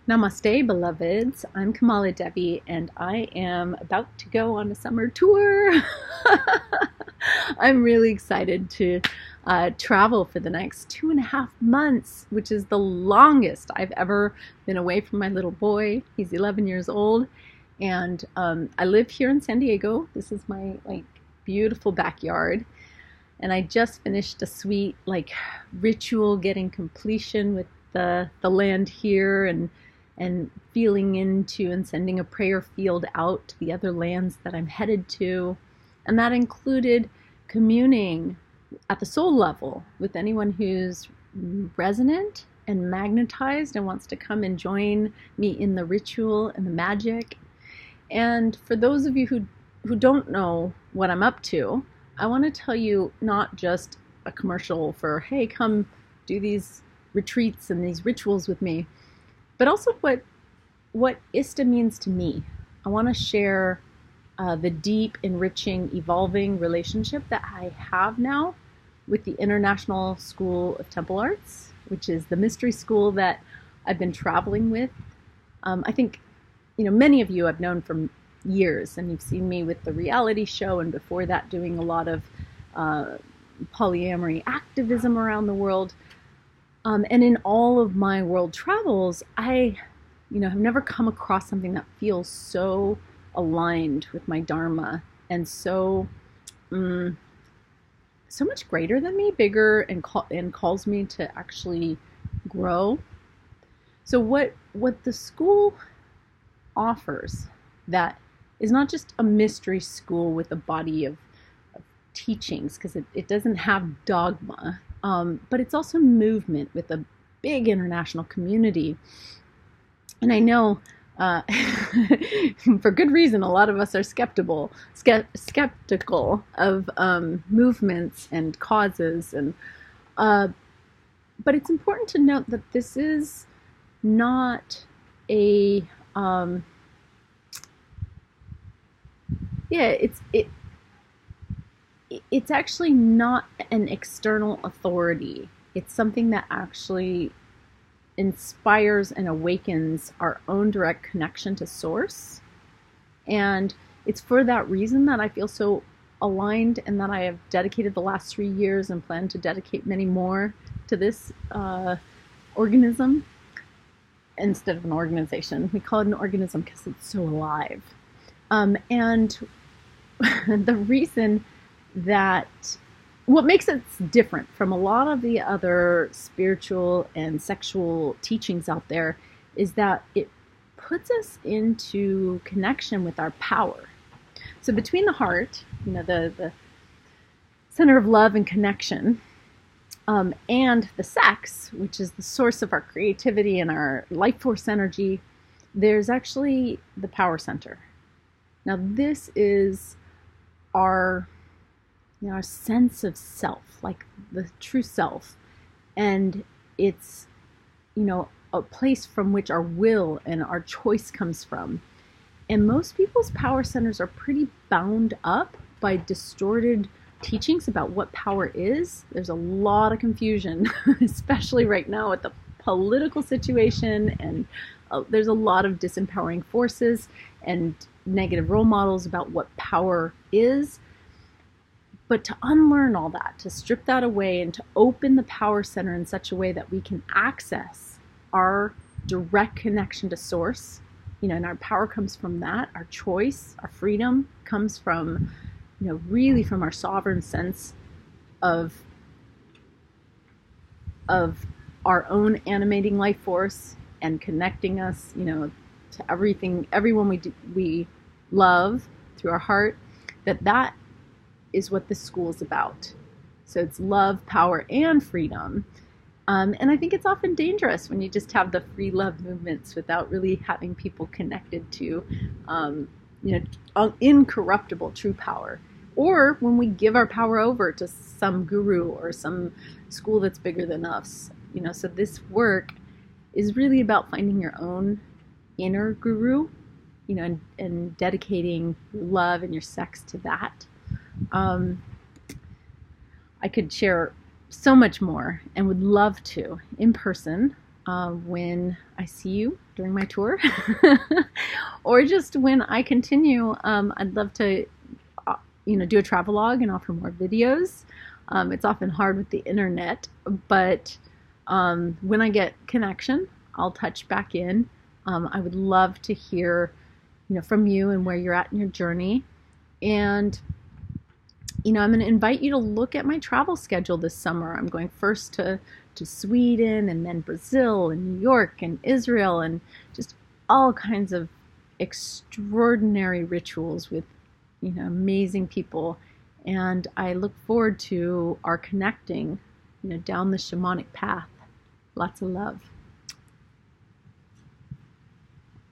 Namaste, beloveds. I'm KamalaDevi, and I am about to go on a summer tour. I'm really excited to travel for the next 2.5 months, which is the longest I've ever been away from my little boy. He's 11 years old, and I live here in San Diego. This is my beautiful backyard, and I just finished a sweet ritual getting completion with the land here, and feeling into and sending a prayer field out to the other lands that I'm headed to. And that included communing at the soul level with anyone who's resonant and magnetized and wants to come and join me in the ritual and the magic. And for those of you who don't know what I'm up to, I want to tell you not just a commercial for, hey, come do these retreats and these rituals with me, but also what ISTA means to me. I want to share the deep, enriching, evolving relationship that I have now with the International School of Temple Arts, which is the mystery school that I've been traveling with. I think many of you I've known for years, and you've seen me with the reality show, and before that doing a lot of polyamory activism around the world. And in all of my world travels, I have never come across something that feels so aligned with my Dharma and so much greater than me, bigger, and calls me to actually grow. So what the school offers that is not just a mystery school with a body of teachings, because it doesn't have dogma, but it's also movement with a big international community. And I know for good reason, a lot of us are skeptical of movements and causes, and but it's important to note that this is not a it's actually not an external authority. It's something that actually inspires and awakens our own direct connection to Source. And it's for that reason that I feel so aligned, and that I have dedicated the last 3 years and plan to dedicate many more to this organism instead of an organization. We call it an organism because it's so alive. And the reason that what makes it different from a lot of the other spiritual and sexual teachings out there is that it puts us into connection with our power. So between the heart, the center of love and connection, and the sex, which is the source of our creativity and our life force energy, there's actually the power center. Now this is our sense of self, like the true self, and it's a place from which our will and our choice comes from. And most people's power centers are pretty bound up by distorted teachings about what power is. There's a lot of confusion, especially right now with the political situation, and there's a lot of disempowering forces and negative role models about what power is. But to unlearn all that, to strip that away, and to open the power center in such a way that we can access our direct connection to Source, and our power comes from that, our choice, our freedom comes from, really from our sovereign sense of our own animating life force, and connecting us, to everyone we love through our heart. That is what this school is about. So it's love, power, and freedom. And I think it's often dangerous when you just have the free love movements without really having people connected to, incorruptible true power. Or when we give our power over to some guru or some school that's bigger than us. So this work is really about finding your own inner guru, and dedicating love and your sex to that. I could share so much more and would love to in person when I see you during my tour, or just when I continue. I'd love to, do a travelogue and offer more videos. It's often hard with the internet, but when I get connection, I'll touch back in. I would love to hear, from you and where you're at in your journey. And I'm going to invite you to look at my travel schedule this summer. I'm going first to Sweden, and then Brazil and New York and Israel, and just all kinds of extraordinary rituals with amazing people. And I look forward to our connecting down the shamanic path. Lots of love.